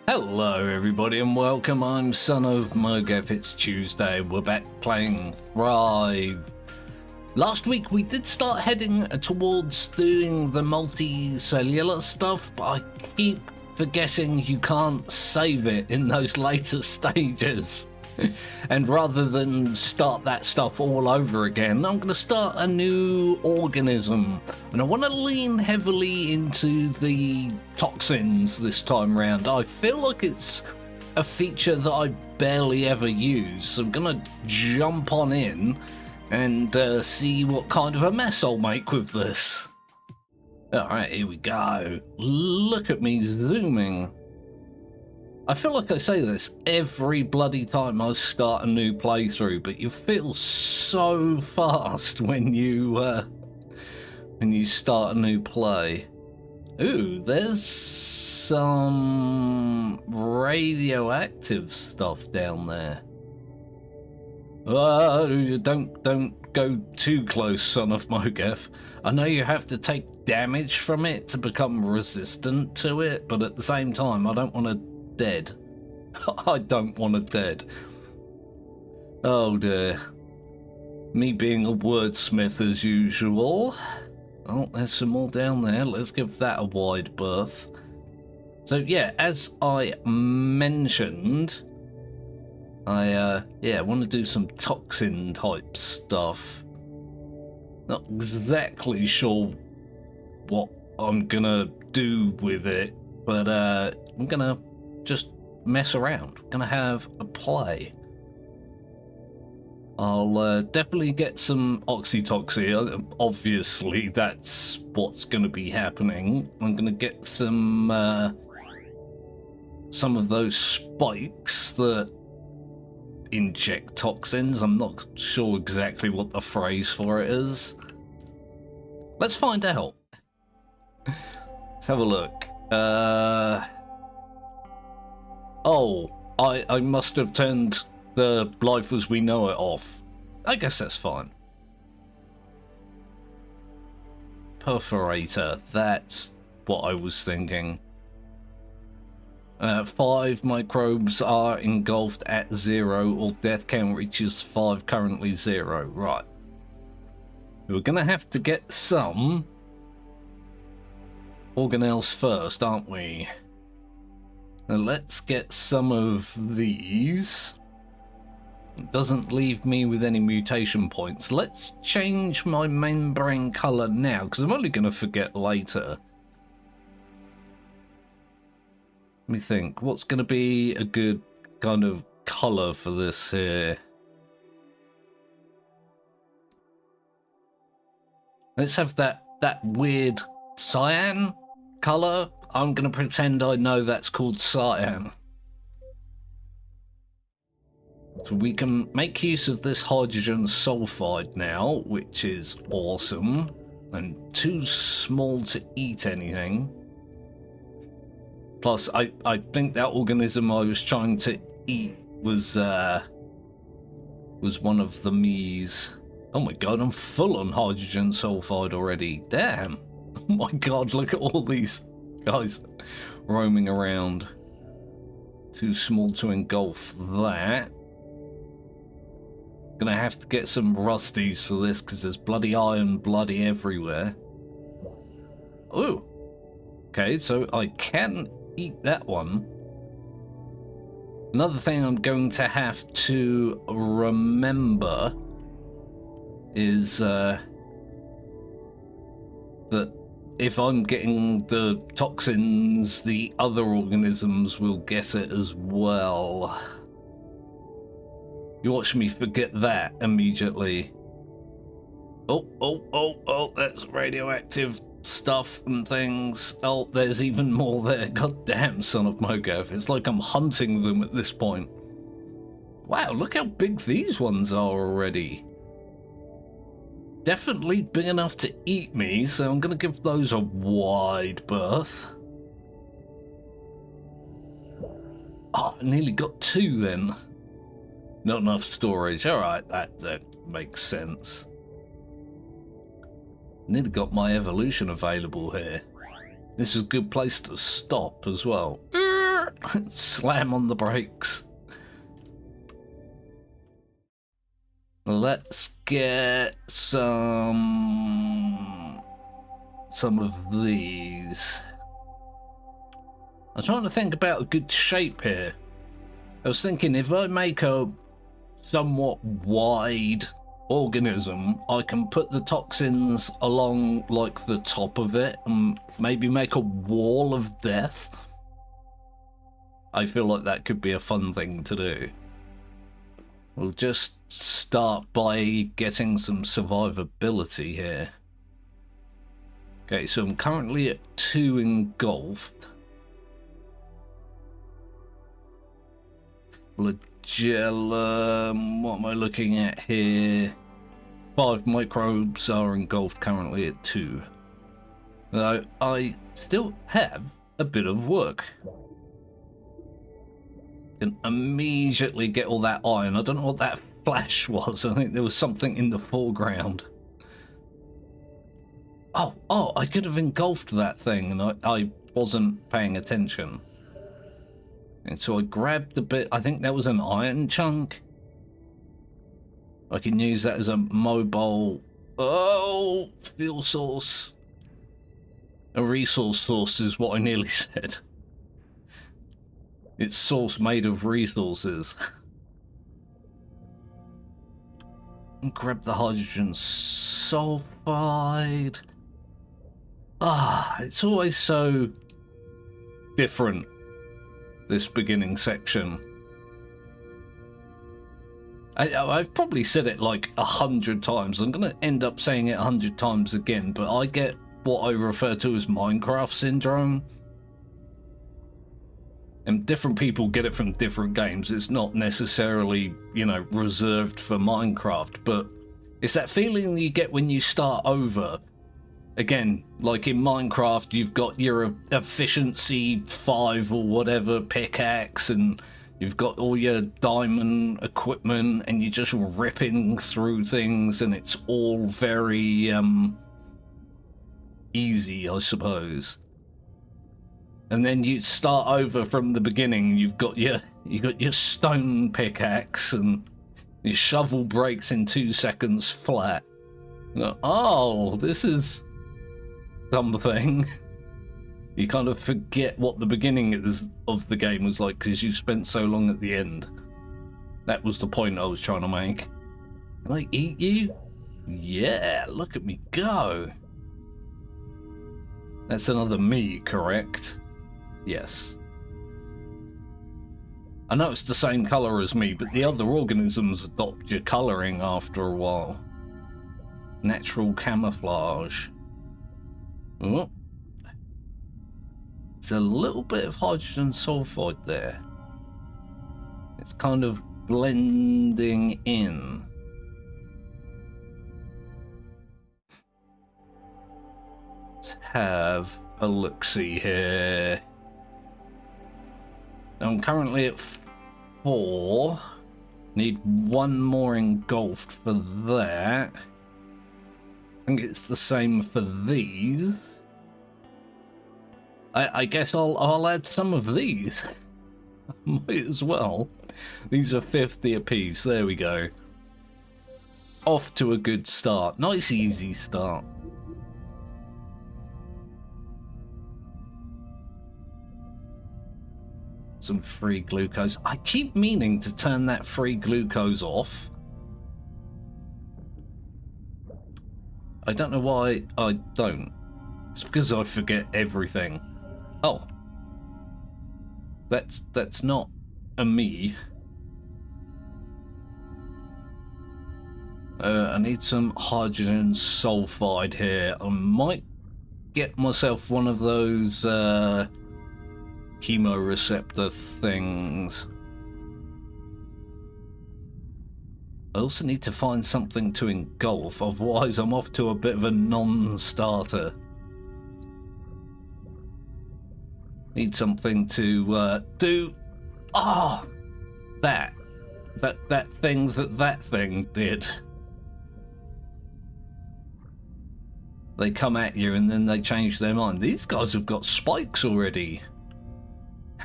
Hello everybody and welcome, I'm SonOfmowgef. It's Tuesday, we're back playing Thrive. Last week we did start heading towards doing the multicellular stuff, but I keep forgetting you can't save it in those later stages. And rather than start that stuff all over again, I'm going to start a new organism. And I want to lean heavily into the toxins this time round. I feel like it's a feature that I barely ever use. So I'm going to jump on in and see what kind of a mess I'll make with this. Alright, here we go. Look at me zooming. I feel like I say this every bloody time I start a new playthrough, but you feel so fast when you start a new play. Ooh, there's some radioactive stuff down there. Don't go too close, SonOfmowgef. I know you have to take damage from it to become resistant to it, but at the same time, I don't want to dead. I don't want it dead. Oh dear. Me being a wordsmith as usual. Oh, there's some more down there. Let's give that a wide berth. So yeah, as I mentioned, I want to do some toxin type stuff. Not exactly sure what I'm gonna do with it, but I'm gonna just mess around. Gonna have a play. I'll definitely get some oxytoxy. Obviously, that's what's gonna be happening. I'm gonna get some of those spikes that inject toxins. I'm not sure exactly what the phrase for it is. Let's find out. Let's have a look. Oh, I must have turned the life as we know it off. I guess that's fine. Perforator, that's what I was thinking. 5 microbes are engulfed at 0, or death count reaches 5, currently 0. Right. We're gonna have to get some organelles first, aren't we? Now let's get some of these. It doesn't leave me with any mutation points. Let's change my membrane color now, because I'm only going to forget later. Let me think. What's going to be a good kind of color for this here? Let's have that weird cyan color. I'm going to pretend I know that's called cyan. So we can make use of this hydrogen sulfide now, which is awesome. And too small to eat anything. Plus, I think that organism I was trying to eat was one of the me's. Oh my god, I'm full on hydrogen sulfide already. Damn. Oh my god, look at all these guys roaming around. Too small to engulf that. Gonna have to get some rusties for this because there's bloody iron bloody everywhere. Oh, okay, so I can eat that one. Another thing I'm going to have to remember is that if I'm getting the toxins, the other organisms will get it as well. You watch me forget that immediately. Oh, that's radioactive stuff and things. Oh, there's even more there. God damn, SonOfmowgef. It's like I'm hunting them at this point. Wow, look how big these ones are already. Definitely big enough to eat me, so I'm going to give those a wide berth. Oh, I nearly got 2 then. Not enough storage. Alright, that makes sense. Nearly got my evolution available here. This is a good place to stop as well. Slam on the brakes. Let's get some of these. I'm trying to think about a good shape here. I was thinking if I make a somewhat wide organism, I can put the toxins along like the top of it and maybe make a wall of death. I feel like that could be a fun thing to do. We'll just start by getting some survivability here. Okay, so I'm currently at 2 engulfed. Flagellum, what am I looking at here? 5 microbes are engulfed currently at 2. So I still have a bit of work. Can immediately get all that iron. I don't know what that flash was. I think there was something in the foreground. Oh, I could have engulfed that thing and I wasn't paying attention. And so I grabbed a bit, I think that was an iron chunk. I can use that as a mobile, fuel source. A resource source is what I nearly said. It's source made of resources. And grab the hydrogen sulfide. It's always so different, this beginning section. I've probably said it like 100 times. I'm going to end up saying it 100 times again, but I get what I refer to as Minecraft syndrome. And different people get it from different games. It's not necessarily, you know, reserved for Minecraft, but it's that feeling you get when you start over. Again, like in Minecraft, you've got your efficiency 5 or whatever pickaxe, and you've got all your diamond equipment, and you're just ripping through things, and it's all very easy, I suppose. And then you start over from the beginning. You've got your stone pickaxe, and your shovel breaks in 2 seconds flat. Oh, this is something. You kind of forget what the beginning of the game was like because you spent so long at the end. That was the point I was trying to make. Can I eat you? Yeah, look at me go. That's another me, correct? Yes. I know it's the same colour as me, but the other organisms adopt your colouring after a while. Natural camouflage. Oh. There's a little bit of hydrogen sulfide there. It's kind of blending in. Let's have a look-see here. I'm currently at 4. Need 1 more engulfed for that. I think it's the same for these. I guess I'll add some of these. Might as well. These are 50 apiece. There we go. Off to a good start. Nice easy start. Some free glucose. I keep meaning to turn that free glucose off. I don't know why I don't. It's because I forget everything. Oh. That's not a me. I need some hydrogen sulfide here. I might get myself one of those chemoreceptor things. I also need to find something to engulf, otherwise I'm off to a bit of a non-starter. Need something to do. Oh, that thing that thing did. They come at you and then they change their mind. These guys have got spikes already.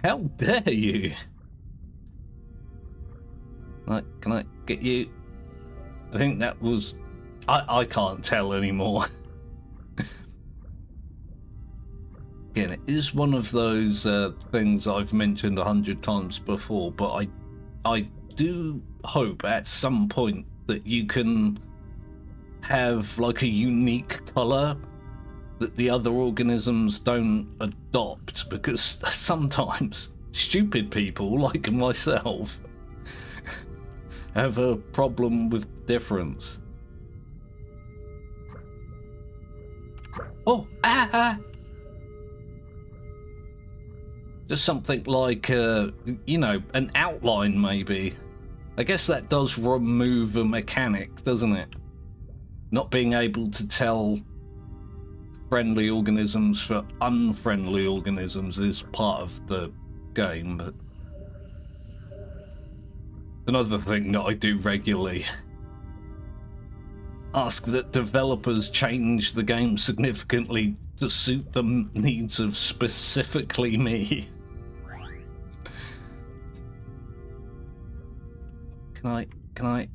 How dare you? Like, can I get you? I think that was... I can't tell anymore. Again, it is one of those things I've mentioned 100 times before, but I do hope at some point that you can have like a unique color that the other organisms don't adopt, because sometimes stupid people like myself have a problem with difference. Oh, just something like, you know, an outline maybe. I guess that does remove a mechanic, doesn't it? Not being able to tell friendly organisms for unfriendly organisms is part of the game, but another thing that I do regularly. Ask that developers change the game significantly to suit the needs of specifically me. Can I?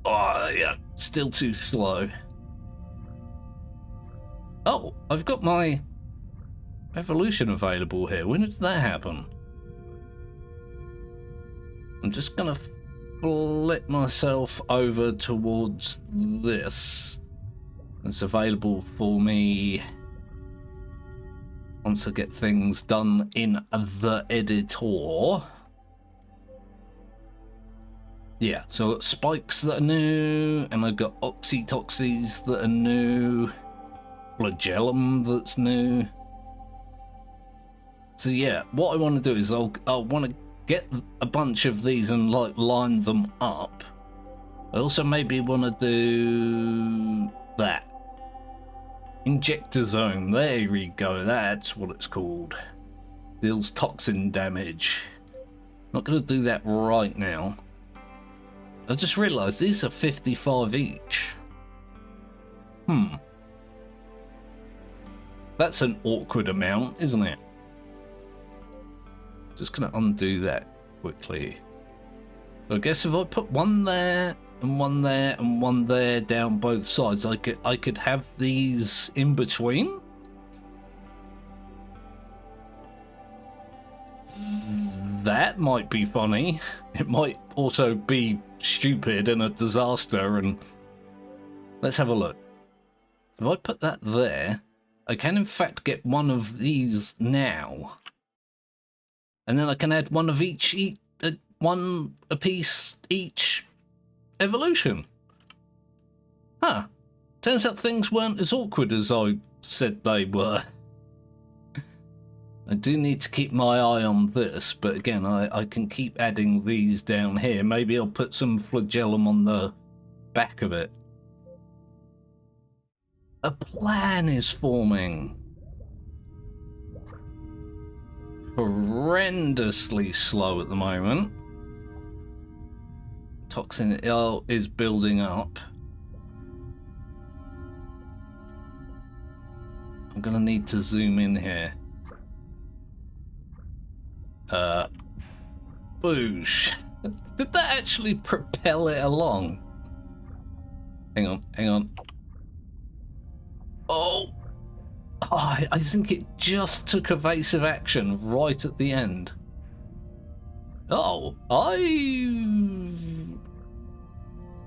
Oh, yeah, still too slow. Oh, I've got my evolution available here. When did that happen? I'm just gonna flip myself over towards this. It's available for me once I get things done in the editor. Yeah, so I've got spikes that are new, and I've got oxytoxys that are new, flagellum that's new. So yeah, what I want to do is I'll want to get a bunch of these and like line them up. I also maybe want to do that. Injector zone, there we go, that's what it's called. Deals toxin damage. Not going to do that right now. I just realised these are 55 each. That's an awkward amount, isn't it? Just gonna undo that quickly. So I guess if I put one there and one there and one there down both sides, I could have these in between. That might be funny. It might also be stupid and a disaster, and let's have a look. If I put that there, I can in fact get one of these now. And then I can add one of each, one a piece each evolution. Huh. Turns out things weren't as awkward as I said they were. I do need to keep my eye on this, but again, I can keep adding these down here. Maybe I'll put some flagellum on the back of it. A plan is forming. Horrendously slow at the moment. Toxin L is building up. I'm gonna need to zoom in here. Boosh. Did that actually propel it along? Hang on. Oh, I think it just took evasive action right at the end. Oh, I've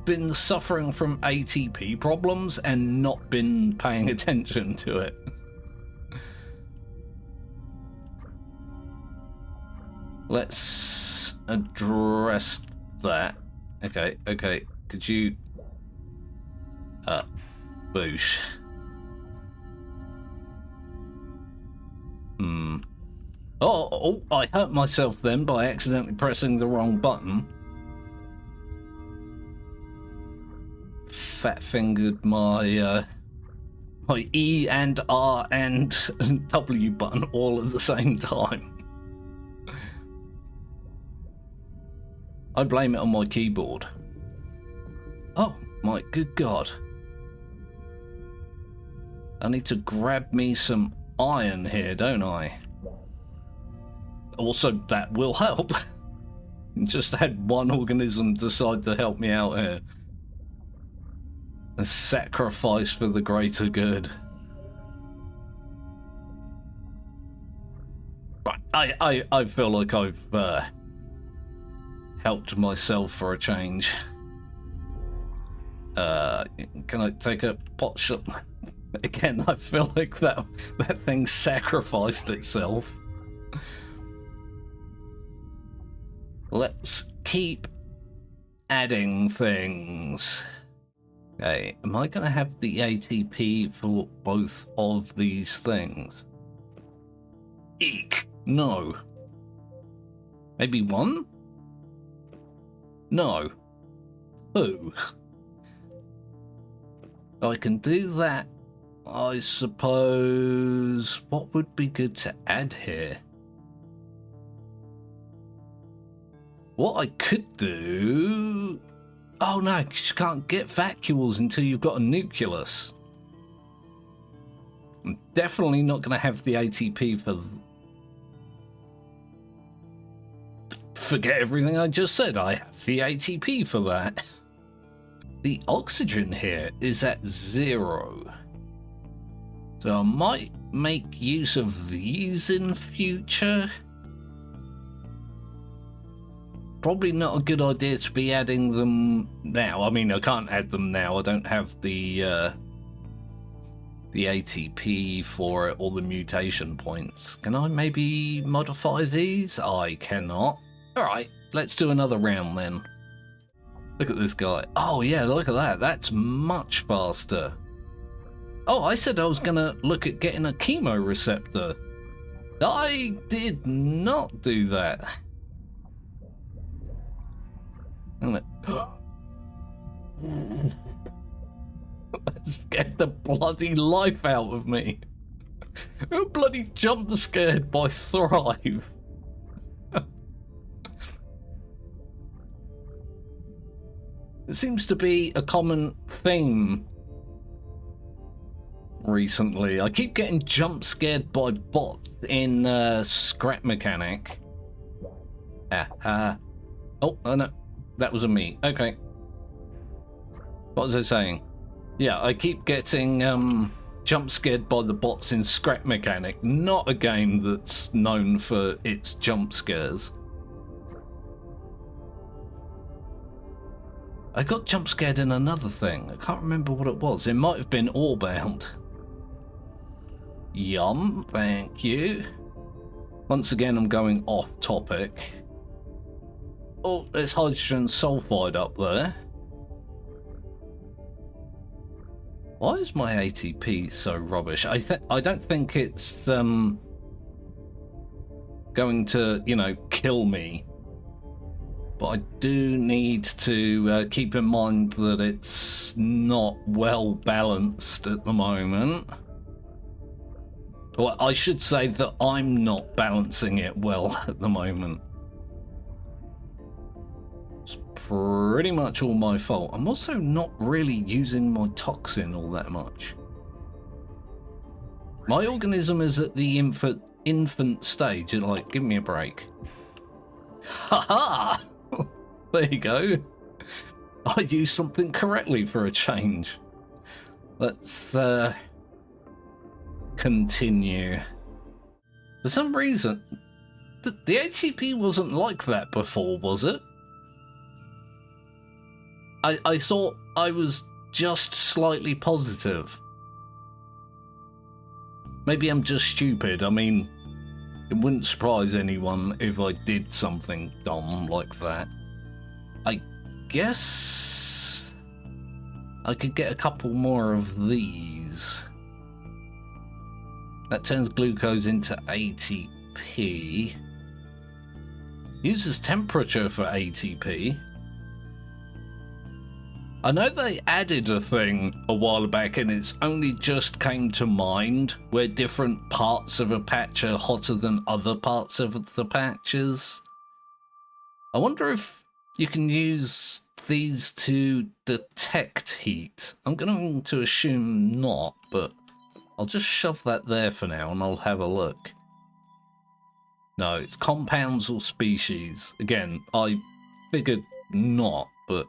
been suffering from ATP problems and not been paying attention to it. Let's address that. Okay. Could you... boosh. Oh, I hurt myself then by accidentally pressing the wrong button. Fat-fingered my, my E and R and W button all at the same time. I blame it on my keyboard. Oh, my good God. I need to grab me some iron here, don't I? Also, that will help. Just had one organism decide to help me out here. A sacrifice for the greater good. Right, I feel like I've helped myself for a change. Can I take a pot shot? Again, I feel like that thing sacrificed itself. Let's keep adding things. Okay, am I going to have the ATP for both of these things? Eek, no. Maybe one? No. Who? I can do that, I suppose. What would be good to add here? What I could do... Oh no, you just can't get vacuoles until you've got a nucleus. I'm definitely not going to have the ATP for... Forget everything I just said, I have the ATP for that. The oxygen here is at 0. So I might make use of these in future. Probably not a good idea to be adding them now. I mean, I can't add them now. I don't have the ATP for it or the mutation points. Can I maybe modify these? I cannot. All right, let's do another round then. Look at this guy. Oh yeah, look at that. That's much faster. Oh, I said I was gonna look at getting a chemoreceptor. I did not do that. That scared the bloody life out of me. Who bloody jump scared by Thrive? It seems to be a common theme recently. I keep getting jump scared by bots in Scrap Mechanic. Oh, no. That was a me. Okay. What was I saying? Yeah, I keep getting jump scared by the bots in Scrap Mechanic, not a game that's known for its jump scares. I got jump scared in another thing. I can't remember what it was. It might have been Allbound. Yum, thank you. Once again, I'm going off topic. Oh, there's hydrogen sulfide up there. Why is my ATP so rubbish? I don't think it's going to, you know, kill me. But I do need to keep in mind that it's not well balanced at the moment. Well, I should say that I'm not balancing it well at the moment. It's pretty much all my fault. I'm also not really using my toxin all that much. My organism is at the infant stage. It's like, give me a break. Haha! There you go. I used something correctly for a change. Let's continue. For some reason, the HCP wasn't like that before, was it? I thought I was just slightly positive. Maybe I'm just stupid. I mean, it wouldn't surprise anyone if I did something dumb like that. I guess I could get a couple more of these. That turns glucose into ATP. Uses temperature for ATP. I know they added a thing a while back and it's only just came to mind where different parts of a patch are hotter than other parts of the patches. I wonder if you can use these to detect heat. I'm going to assume not, but I'll just shove that there for now and I'll have a look. No, it's compounds or species. Again, I figured not, but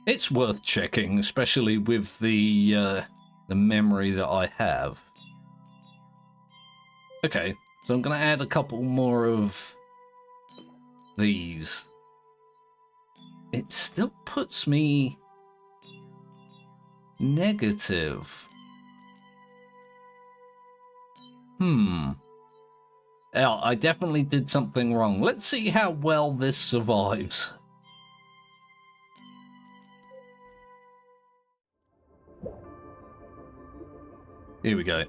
it's worth checking, especially with the memory that I have. Okay, so I'm going to add a couple more of these. It still puts me negative. Yeah, I definitely did something wrong. Let's see how well this survives. Here we go.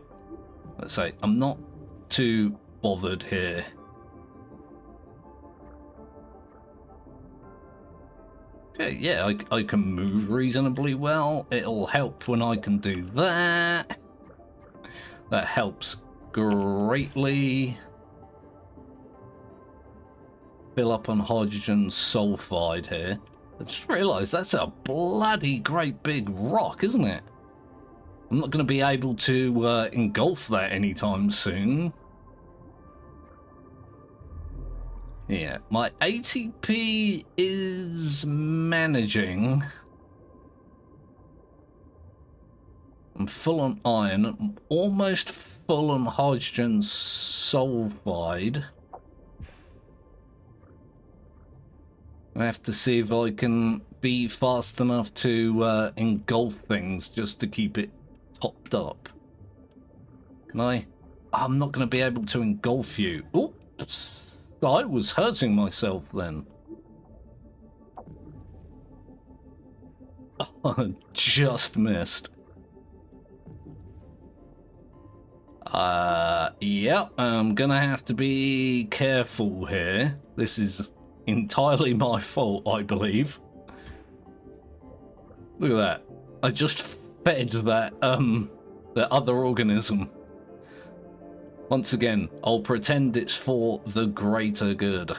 Let's say I'm not too bothered here. Okay, yeah, I can move reasonably well. It'll help when I can do that. That helps greatly. Fill up on hydrogen sulfide here. I just realised that's a bloody great big rock, isn't it? I'm not going to be able to engulf that anytime soon. Yeah, my ATP is managing. I'm full on iron, I'm almost full on hydrogen sulfide. I have to see if I can be fast enough to engulf things just to keep it topped up. Can I? I'm not going to be able to engulf you. Oops, I was hurting myself then. I just missed. Yeah, I'm going to have to be careful here. This is entirely my fault, I believe. Look at that. I just fed that other organism. Once again, I'll pretend it's for the greater good.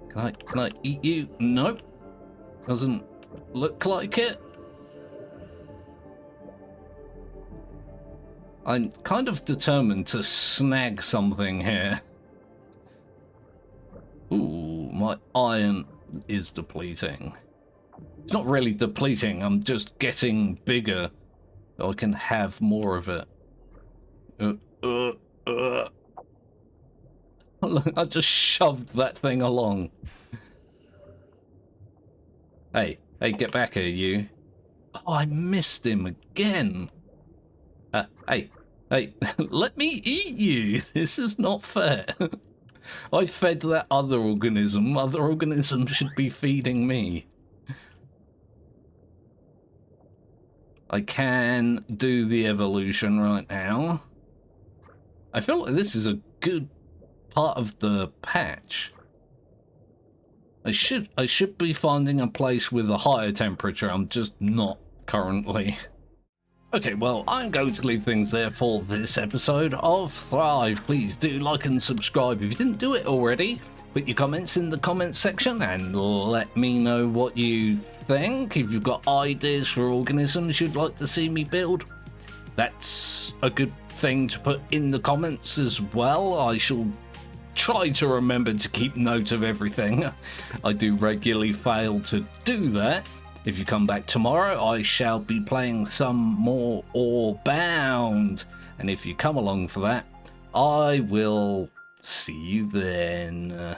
Can I eat you? Nope. Doesn't look like it. I'm kind of determined to snag something here. Ooh, my iron is depleting. It's not really depleting, I'm just getting bigger so I can have more of it. I just shoved that thing along. Hey, get back here, you. Oh, I missed him again. Hey, let me eat you. This is not fair. I fed that other organism. Other organisms should be feeding me. I can do the evolution right now. I feel like this is a good part of the patch. I should be finding a place with a higher temperature. I'm just not currently. Okay, well, I'm going to leave things there for this episode of Thrive. Please do like and subscribe if you didn't do it already. Put your comments in the comments section and let me know what you think. If you've got ideas for organisms you'd like to see me build, that's a good thing to put in the comments as well. I shall try to remember to keep note of everything. I do regularly fail to do that. If you come back tomorrow, I shall be playing some more Orebound. And if you come along for that, I will see you then.